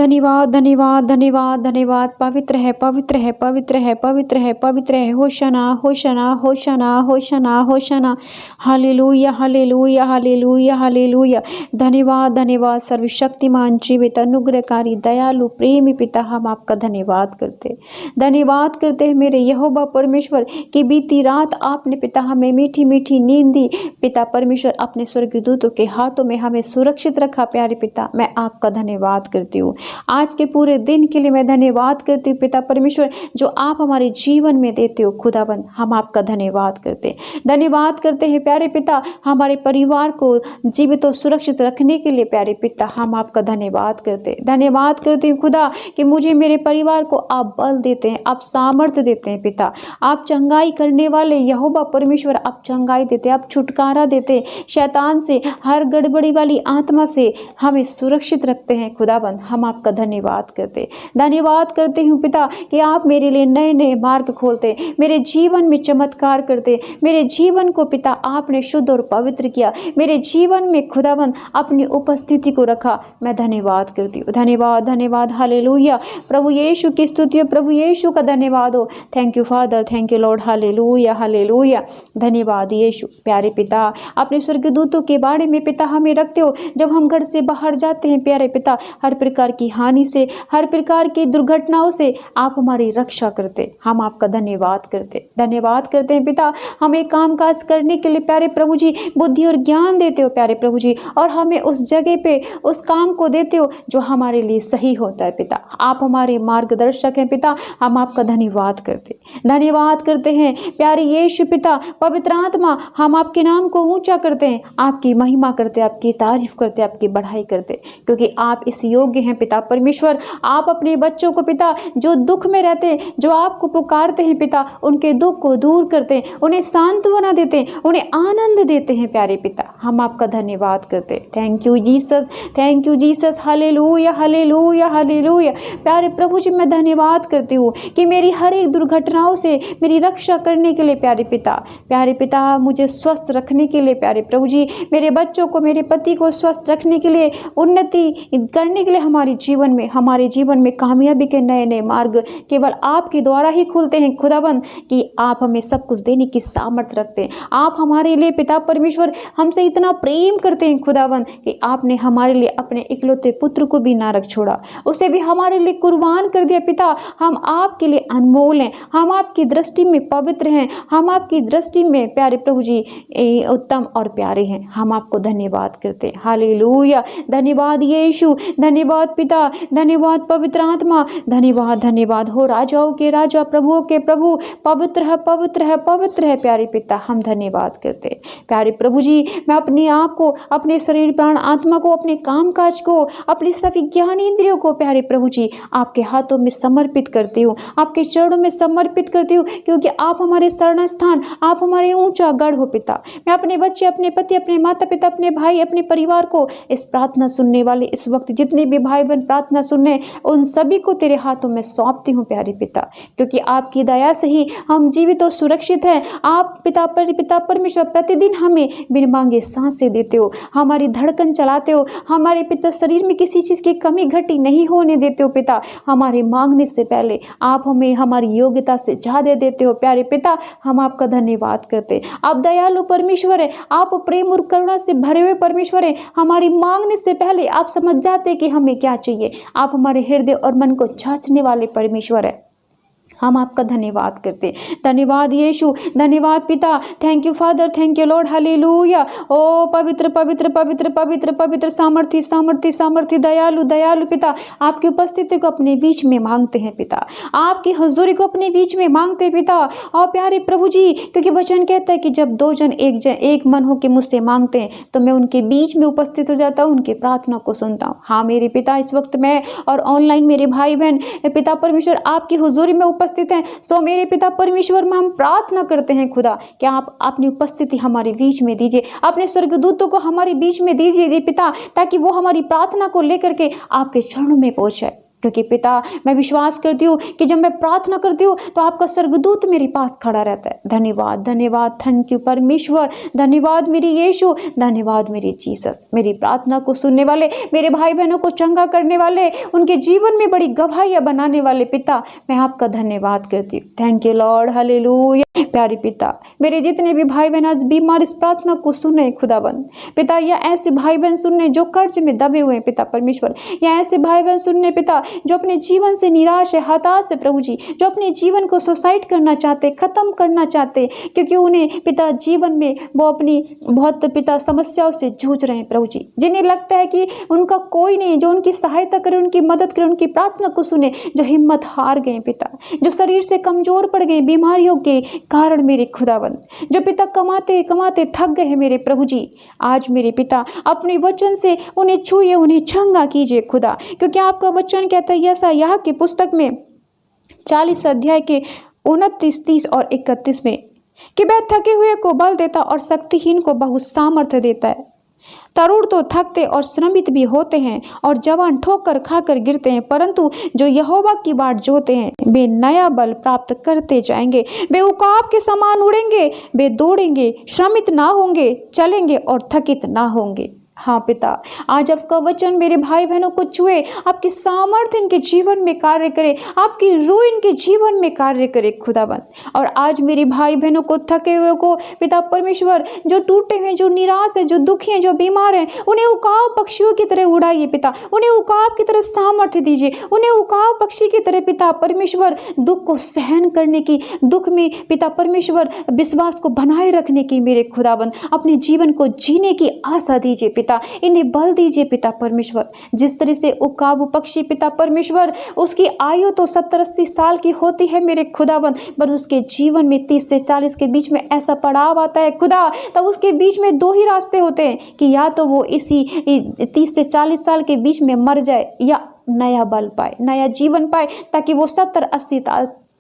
धन्यवाद धन्यवाद धन्यवाद धन्यवाद। पवित्र है पवित्र है पवित्र है पवित्र है पवित्र है। Hosanna hosanna hosanna hosanna hosanna. Hallelujah hallelujah hallelujah hallelujah. धन्यवाद धन्यवाद सर्वशक्तिमान जीवित अनुग्रहकारी दयालु प्रेमी पिता, हम आपका धन्यवाद करते हैं मेरे यहोवा परमेश्वर कि बीती रात आपने पिता हमें मीठी मीठी नींद दी पिता परमेश्वर, अपने स्वर्गदूतों के हाथों में हमें सुरक्षित रखा। प्यारे पिता मैं आपका धन्यवाद करती हूँ। आज के पूरे दिन के लिए मैं धन्यवाद करती हूँ पिता परमेश्वर, जो आप हमारे जीवन में देते हो खुदाबंद, हम आपका धन्यवाद करते हैं प्यारे पिता। हमारे परिवार को जीवित और सुरक्षित रखने के लिए प्यारे पिता हम आपका धन्यवाद करते हैं खुदा कि मुझे मेरे परिवार को आप बल देते हैं, आप सामर्थ्य देते हैं पिता। आप चंगाई करने वाले यहोवा परमेश्वर, आप चंगाई देते हैं, आप छुटकारा देते हैं शैतान से, हर गड़बड़ी वाली आत्मा से हमें सुरक्षित रखते हैं खुदाबंद। हम आपका धन्यवाद करते हूँ पिता कि आप मेरे लिए नए नए मार्ग खोलते, मेरे जीवन में चमत्कार करते, मेरे जीवन को पिता आपने शुद्ध और पवित्र किया, मेरे जीवन में खुदाबंद अपनी उपस्थिति को रखा। मैं धन्यवाद करती हूँ। धन्यवाद धन्यवाद हालेलुया। प्रभु यीशु की स्तुति हो, प्रभु यीशु का धन्यवाद हो। Thank you father, thank you lord. Hallelujah hallelujah. धन्यवाद यीशु। प्यारे पिता अपने स्वर्गदूतों के बारे में पिता हमें रखते हो, जब हम घर से बाहर जाते हैं प्यारे पिता, हर प्रकार की हानि से, हर प्रकार की दुर्घटनाओं से आप हमारी रक्षा करते। हम आपका धन्यवाद करते हैं पिता। हमें काम काज करने के लिए प्यारे प्रभु जी बुद्धि और ज्ञान देते हो प्यारे प्रभु जी, और हमें उस जगह पे उस काम को देते हो जो हमारे लिए सही होता है पिता। आप हमारे मार्गदर्शक हैं पिता। हम आपका धन्यवाद करते हैं प्यारे यीशु पिता। पवित्र आत्मा हम आपके नाम को ऊंचा करते हैं, आपकी महिमा करते, आपकी तारीफ करते, आपकी बढ़ाई करते, क्योंकि आप इस योग्य हैं पिता परमेश्वर। आप अपने बच्चों को पिता जो दुख में रहते हैं, जो आपको पुकारते हैं पिता, उनके दुख को दूर करते हैं, उन्हें सांत्वना देते हैं, उन्हें आनंद देते हैं प्यारे पिता। हम आपका धन्यवाद करते हैं। Thank you Jesus. Hallelujah hallelujah hallelujah. प्यारे प्रभु जी मैं धन्यवाद करती हूँ कि मेरी हर एक दुर्घटनाओं से मेरी रक्षा करने के लिए प्यारे पिता मुझे स्वस्थ रखने के लिए प्यारे प्रभु जी, मेरे बच्चों को, मेरे पति को स्वस्थ रखने के लिए, उन्नति करने के लिए, हमारे जीवन में कामयाबी के नए नए मार्ग केवल आपके द्वारा ही खुलते हैं खुदाबंद, कि आप हमें सब कुछ देने की सामर्थ्य रखते हैं। आप हमारे लिए पिता परमेश्वर हमसे इतना प्रेम करते हैं खुदाबंद कि आपने हमारे लिए अपने इकलौते पुत्र को भी ना रख छोड़ा, उसे भी हमारे लिए कुर्बान कर दिया पिता। हम आपके लिए अनमोल हैं, हम आपकी दृष्टि में पवित्र हैं, हम आपकी दृष्टि में प्यारे प्रभु जी उत्तम और प्यारे हैं। हम आपको धन्यवाद करते हैं। हालेलुया। धन्यवाद यीशु, धन्यवाद पिता, धन्यवाद पवित्र आत्मा, धन्यवाद हो राजाओं के राजा, प्रभुओं के प्रभु। पवित्र है प्यारे पिता। हम धन्यवाद करते हैं प्यारे प्रभु जी। मैं अपने आप को, अपने शरीर प्राण आत्मा को, अपने काम काज को, अपनी सभी ज्ञान इंद्रियों को प्यारे प्रभु जी आपके हाथों में समर्पित करती हूँ, आपके चरणों में समर्पित करती हूँ, क्योंकि आप हमारे शरण स्थान, आप हमारे ऊंचा गढ़ हो पिता। मैं अपने बच्चे, अपने पति, अपने माता पिता, अपने भाई, अपने परिवार को, इस प्रार्थना सुनने वाले इस वक्त जितने भी भाई बहन प्रार्थना सुनने, उन सभी को तेरे हाथों में सौंपती हूँ प्यारे पिता, क्योंकि आपकी दया से ही हम जीवित और सुरक्षित हैं। आप पिता परमेश्वर प्रतिदिन हमें बिन मांगे सांसें देते हो, हमारी धड़कन चलाते हो, हमारे पिता शरीर में किसी चीज़ की कमी घटी नहीं होने देते हो पिता। हमारे मांगने से पहले आप हमें हमारी योग्यता से ज़्यादा देते हो प्यारे पिता। हम आपका धन्यवाद करते। आप दयालु परमेश्वर है, आप प्रेम और करुणा से भरे हुए परमेश्वर है। हमारी मांगने से पहले आप समझ जाते कि हमें क्या चाहिए। आप हमारे हृदय और मन को जांचने वाले परमेश्वर है। हम आपका धन्यवाद करते। धन्यवाद यीशु, धन्यवाद पिता। Thank you father, thank you lord. Hallelujah. ओ पवित्र पवित्र पवित्र पवित्र पवित्र सामर्थी दयालु पिता, आपकी उपस्थिति को अपने बीच में मांगते हैं पिता, आपकी हुजूरी को अपने बीच में मांगते हैं पिता। और प्यारे प्रभु जी, क्योंकि वचन कहता है कि जब दो जन एक मन होकर मुझसे मांगते हैं तो मैं उनके बीच में उपस्थित हो जाता हूँ, उनके प्रार्थना को सुनता हूँ। हाँ मेरे पिता, इस वक्त मैं और ऑनलाइन मेरे भाई बहन पिता परमेश्वर आपकी हुजूरी में उपस्थित हैं। सो मेरे पिता परमेश्वर में हम प्रार्थना करते हैं खुदा कि आप अपनी उपस्थिति हमारे बीच में दीजिए, अपने स्वर्गदूतों को हमारे बीच में दीजिए पिता, ताकि वो हमारी प्रार्थना को लेकर के आपके चरणों में पहुंचे। क्योंकि पिता मैं विश्वास करती हूँ कि जब मैं प्रार्थना करती हूँ तो आपका स्वर्गदूत मेरे पास खड़ा रहता है। धन्यवाद, धन्यवाद, थैंक यू परमेश्वर, धन्यवाद मेरी यीशु, धन्यवाद मेरी जीसस। मेरी प्रार्थना को सुनने वाले, मेरे भाई बहनों को चंगा करने वाले, उनके जीवन में बड़ी गवाहियाँ बनाने वाले पिता, मैं आपका धन्यवाद करती हूँ। Thank you lord, hallelujah. प्यारे पिता, मेरे जितने भी भाई बहन आज बीमार इस प्रार्थना को सुने खुदाबंद पिता, या ऐसे भाई बहन सुनने जो कर्ज में दबे हुए हैं पिता परमेश्वर, या ऐसे भाई बहन सुनने पिता जो अपने जीवन से निराश है, हताश है प्रभु जी, जो अपने जीवन को सुसाइड करना चाहते, खत्म करना चाहते, क्योंकि उन्हें पिता जीवन में वो अपनी बहुत पिता समस्याओं से जूझ रहे हैं प्रभु जी, जिन्हें लगता है कि उनका कोई नहीं जो उनकी सहायता करे, उनकी मदद करे, उनकी प्रार्थना को सुने, जो हिम्मत हार गए पिता, जो शरीर से कमजोर पड़ गए बीमारियों के कारण मेरे खुदाबंद, जो पिता कमाते कमाते थक गए हैं मेरे प्रभु जी, आज मेरे पिता अपने वचन से उन्हें छूए, उन्हें चंगा कीजिए खुदा, क्योंकि आपका वचन कहता है यशायाह की पुस्तक में 40 अध्याय के 29, 30 और 31 में कि वह थके हुए को बल देता और शक्तिहीन को बहुत सामर्थ्य देता है। तरुण तो थकते और श्रमित भी होते हैं और जवान ठोकर खाकर गिरते हैं, परंतु जो यहोवा की बाट जोते हैं वे नया बल प्राप्त करते जाएंगे। वे उकाब के समान उड़ेंगे, वे दौड़ेंगे, श्रमित ना होंगे, चलेंगे और थकित ना होंगे। हाँ पिता, आज आपका वचन मेरे भाई बहनों को छुए, आपकी सामर्थ्य इनके जीवन में कार्य करे, आपकी रूह इनके जीवन में कार्य करे खुदाबंद। और आज मेरे भाई बहनों को, थके हुए को पिता परमेश्वर, जो टूटे हुए, जो निराश है, जो दुखी हैं, जो बीमार हैं, उन्हें उकाब पक्षियों की तरह उड़ाइए पिता, उन्हें उकाब की तरह सामर्थ्य दीजिए, उन्हें उकाब पक्षी की तरह पिता परमेश्वर दुख को सहन करने की, दुख में पिता परमेश्वर विश्वास को बनाए रखने की मेरे खुदाबंद अपने जीवन को जीने की आशा दीजिए पिता, इन्हें बल दीजिए पिता परमेश्वर। जिस तरह से उकाब पक्षी पिता परमेश्वर, उसकी आयु तो 70-80 साल की होती है मेरे खुदाबंद, पर उसके जीवन में 30 से 40 के बीच में ऐसा पड़ाव आता है खुदा, तब उसके बीच में 2 ही रास्ते होते हैं कि या तो वो इसी 30 से 40 साल के बीच में मर जाए या नया बल पाए, नया जीवन पाए, ताकि वो 70-80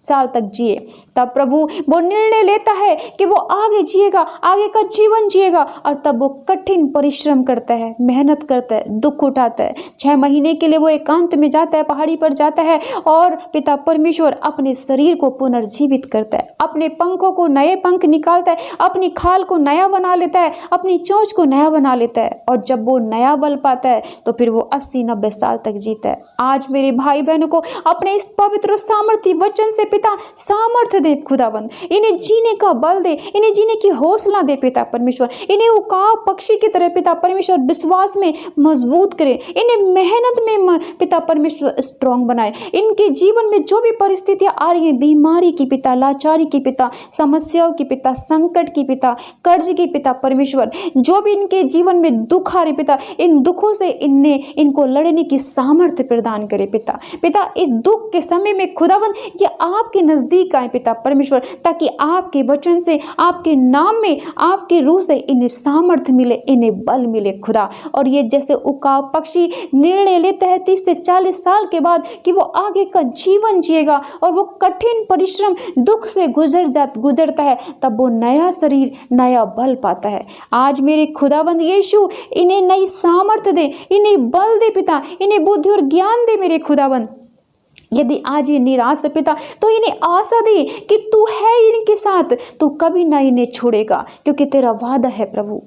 साल तक जिए। तब प्रभु वो निर्णय लेता है कि वो आगे जिएगा, आगे का जीवन जिएगा, और तब वो कठिन परिश्रम करता है, मेहनत करता है, दुख उठाता है। 6 महीने के लिए वो एकांत में जाता है, पहाड़ी पर जाता है, और पिता परमेश्वर अपने शरीर को पुनर्जीवित करता है, अपने पंखों को नए पंख निकालता है, अपनी खाल को नया बना लेता है, अपनी चोंच को नया बना लेता है, और जब वो नया बल पाता है तो फिर वो 80-90 साल तक जीता है। आज मेरे भाई बहनों को अपने इस पवित्र सामर्थ्य वचन से पिता सामर्थ्य दे खुदाबंद, इन्हें जीने का बल दे, इन्हें जीने की हौसला दे पिता परमेश्वर, इन्हें उकाब पक्षी की तरह पिता परमेश्वर विश्वास में मजबूत करे, इन्हें मेहनत में पिता परमेश्वर स्ट्रांग बनाए। इनके जीवन में जो भी परिस्थितियां आ रही हैं, बीमारी की पिता, लाचारी की पिता, समस्याओं की पिता, संकट की पिता, कर्ज की पिता परमेश्वर, जो भी इनके जीवन में दुख आ रहे पिता, इन दुखों से इनको लड़ने की सामर्थ्य प्रदान करे पिता। इस दुख के समय में खुदाबंद ये आपके नजदीक आए पिता परमेश्वर, ताकि आपके वचन से, आपके नाम में, आपके रूह से इन्हें सामर्थ्य मिले, इन्हें बल मिले खुदा। और ये जैसे उकाब पक्षी निर्णय लेता है 30 से 40 साल के बाद कि वो आगे का जीवन जिएगा, और वो कठिन परिश्रम दुख से गुजरता है, तब वो नया शरीर, नया बल पाता है। आज मेरे खुदाबंद यीशु इन्हें नई सामर्थ्य दे, इन्हें बल दे पिता, इन्हें बुद्धि और ज्ञान दे मेरे खुदाबंद। यदि आज ये निराश है पिता, तो इन्हें आशा दे कि तू है इनके साथ, तू कभी ना इन्हें छोड़ेगा, क्योंकि तेरा वादा है प्रभु,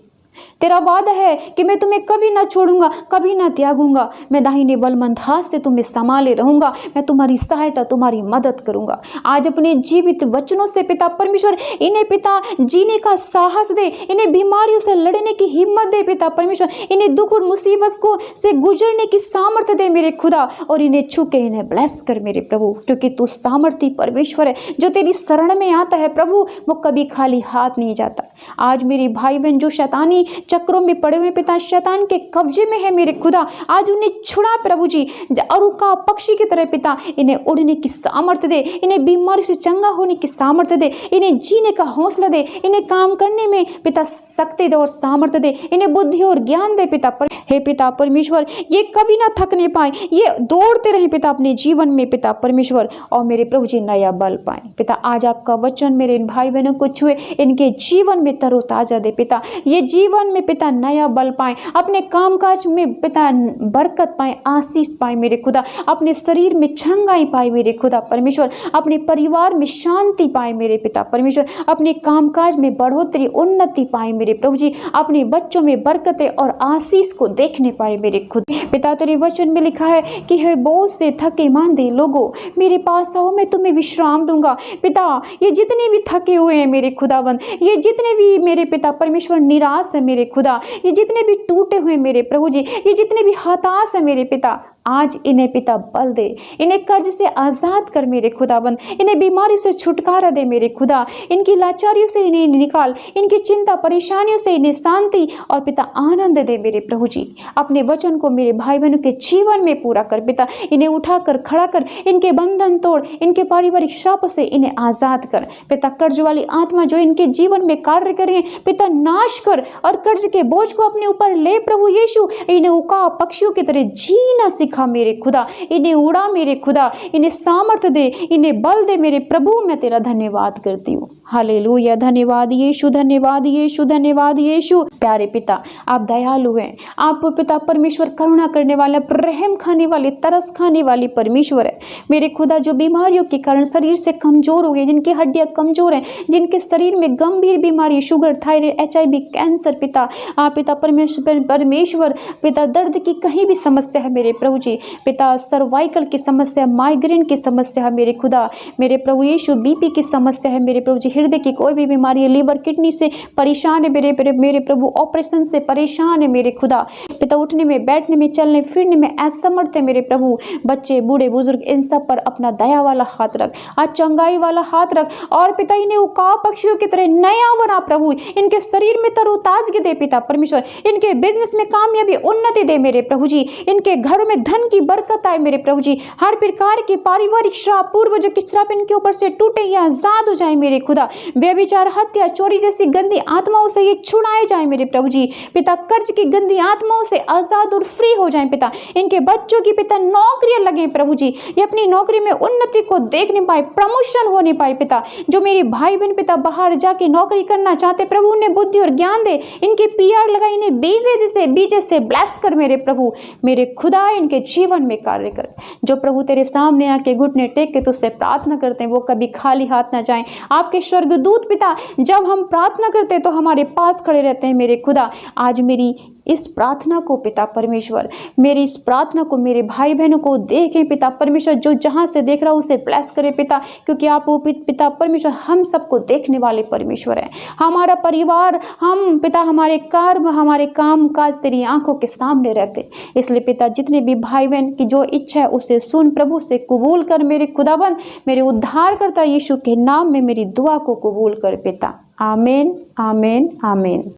तेरा वादा है कि मैं तुम्हें कभी ना छोड़ूंगा, कभी ना त्यागूंगा, मैं दाहिने बलवंत हाथ से तुम्हें संभाले रहूंगा, मैं तुम्हारी सहायता, तुम्हारी मदद करूंगा। आज अपने जीवित वचनों से पिता परमेश्वर इन्हें पिता जीने का साहस दे, इन्हें बीमारियों से लड़ने की हिम्मत दे पिता परमेश्वर, इन्हें दुख और मुसीबत को से गुजरने की सामर्थ्य दे मेरे खुदा, और इन्हें छू के इन्हें ब्लेस कर मेरे प्रभु, क्योंकि तू सामर्थी परमेश्वर है। जो तेरी शरण में आता है प्रभु, वो कभी खाली हाथ नहीं जाता। आज मेरे भाई बहन जो शैतानी चक्रों में पड़े हुए पिता, शैतान के कब्जे में है मेरे खुदा, आज उन्हें छुड़ा प्रभु जी, और उकाब पक्षी की तरह पिता इन्हें उड़ने की सामर्थ्य दे, इन्हें बीमारी से चंगा होने की सामर्थ्य दे, इन्हें जीने का हौसला दे, इन्हें काम करने में पिता शक्ति दे और सामर्थ्य दे, इन्हें बुद्धि और ज्ञान दे पिता हे पिता परमेश्वर, ये कभी ना थकने पाए, ये दौड़ते रहे पिता अपने जीवन में पिता परमेश्वर, और मेरे प्रभु जी नया बल पाए पिता। आज आपका वचन मेरे इन भाई बहनों को छुए, इनके जीवन में तरोताजा दे पिता, ये जीवन जीवन में पिता नया बल पाए, अपने कामकाज में पिता बरकत पाए, आशीष पाए मेरे खुदा, अपने शरीर में चंगाई पाए मेरे खुदा परमेश्वर, अपने परिवार में शांति पाए मेरे पिता परमेश्वर, अपने कामकाज में बढ़ोतरी उन्नति पाए मेरे प्रभु जी, अपने बच्चों में बरकतें और आशीष को देखने पाए मेरे खुद पिता। तेरे वचन में लिखा है कि हे बोझ से थके मांदे लोगों मेरे पास आओ, मैं तुम्हें विश्राम दूंगा। पिता ये जितने भी थके हुए हैं मेरे खुदाबंद, ये जितने भी मेरे पिता परमेश्वर निराश है मेरे खुदा, ये जितने भी टूटे हुए मेरे प्रभु जी, ये जितने भी हताश है मेरे पिता, आज इन्हें पिता बल दे, इन्हें कर्ज से आज़ाद कर मेरे खुदाबंद, इन्हें बीमारी से छुटकारा दे मेरे खुदा, इनकी लाचारियों से इन्हें निकाल, इनकी चिंता परेशानियों से इन्हें शांति और पिता आनंद दे मेरे प्रभु जी। अपने वचन को मेरे भाई बहनों के जीवन में पूरा कर पिता, इन्हें उठाकर खड़ा कर, इनके बंधन तोड़, इनके पारिवारिक श्राप से इन्हें आज़ाद कर पिता। कर्ज वाली आत्मा जो इनके जीवन में कार्य कर रही है पिता, नाश कर और कर्ज के बोझ को अपने ऊपर ले प्रभु यीशु। इन्हें उका पक्षियों की तरह जीना सिखा मेरे खुदा, इन्हें उड़ा मेरे खुदा, इन्हें सामर्थ्य दे, इन्हें बल दे मेरे प्रभु। मैं तेरा धन्यवाद करती हूँ। हालेलुया, धन्यवाद यीशु, धन्यवाद यीशु, धन्यवाद यीशु। प्यारे पिता आप दयालु हैं, आप पिता परमेश्वर करुणा करने वाले, रहम खाने वाले, तरस खाने वाली परमेश्वर है मेरे खुदा। जो बीमारियों के कारण शरीर से कमजोर हो गए, जिनकी हड्डियां कमजोर हैं, जिनके शरीर में गंभीर बीमारी, शुगर, थायराइड, HIV, कैंसर पिता, आप पिता परमेश्वर पिता दर्द की कहीं भी समस्या है मेरे प्रभु जी, पिता सर्वाइकल की समस्या, माइग्रेन की समस्या है मेरे खुदा, मेरे प्रभु यीशु BP की समस्या है मेरे प्रभु जी, हृदय की कोई भी बीमारी है, लीवर किडनी से परेशान है मेरे प्रभु, ऑपरेशन से परेशान है मेरे खुदा पिता, उठने में बैठने में चलने फिरने में असमर्थ है मेरे प्रभु, बच्चे बूढ़े बुजुर्ग इन सब पर अपना दया वाला हाथ रख, आज चंगाई वाला हाथ रख और पिता इन्हें उकाब पक्षियों की तरह नया बना प्रभु, इनके शरीर में तरोताजगी दे पिता परमेश्वर, इनके बिजनेस में कामयाबी उन्नति दे मेरे प्रभु जी, इनके घरों में धन की बरकत आए मेरे प्रभु जी, हर प्रकार के पारिवारिक श्राप पूर्वजों के श्राप इनके ऊपर से टूटे या आजाद हो जाए मेरे खुदा, व्यभिचार, हत्या, चोरी जैसी गंदी आत्माओं से ये छुड़ाए जाए मेरे प्रभु जी, पिता कर्ज की गंदी आत्माओं से आजाद और फ्री हो जाए पिता, इनके बच्चों की पिता नौकरियां लगे प्रभु जी, ये अपनी नौकरी में उन्नति को देखने पाए, प्रमोशन होने पाए पिता, जो मेरे भाई बहन पिता बाहर जाके नौकरी करना चाहते प्रभु उन्हें बुद्धि और ज्ञान दे, इनके PR लगा, इन्हें बीजे से ब्लेस कर मेरे प्रभु, मेरे खुदा इनके जीवन में कार्य कर। जो प्रभु तेरे सामने आके घुटने टेक के तुझसे प्रार्थना करते हैं वो कभी खाली हाथ ना जाएं। आपके स्वर्गदूत पिता जब हम प्रार्थना करते हैं तो हमारे पास खड़े रहते हैं मेरे खुदा। आज मेरी इस प्रार्थना को पिता परमेश्वर, मेरी इस प्रार्थना को मेरे भाई बहनों को देखें पिता परमेश्वर, जो जहाँ से देख रहा हो उसे ब्लेस करे पिता, क्योंकि आप वो पिता परमेश्वर हम सबको देखने वाले परमेश्वर हैं। हमारा परिवार, हम पिता, हमारे कर्म, हमारे काम काज तेरी आंखों के सामने रहते, इसलिए पिता जितने भी भाई बहन की जो इच्छा है उसे सुन प्रभु, से कबूल कर मेरे खुदाबंद, मेरे उद्धारकर्ता यीशु के नाम में मेरी दुआ को कबूल कर पिता। आमीन, आमीन, आमीन।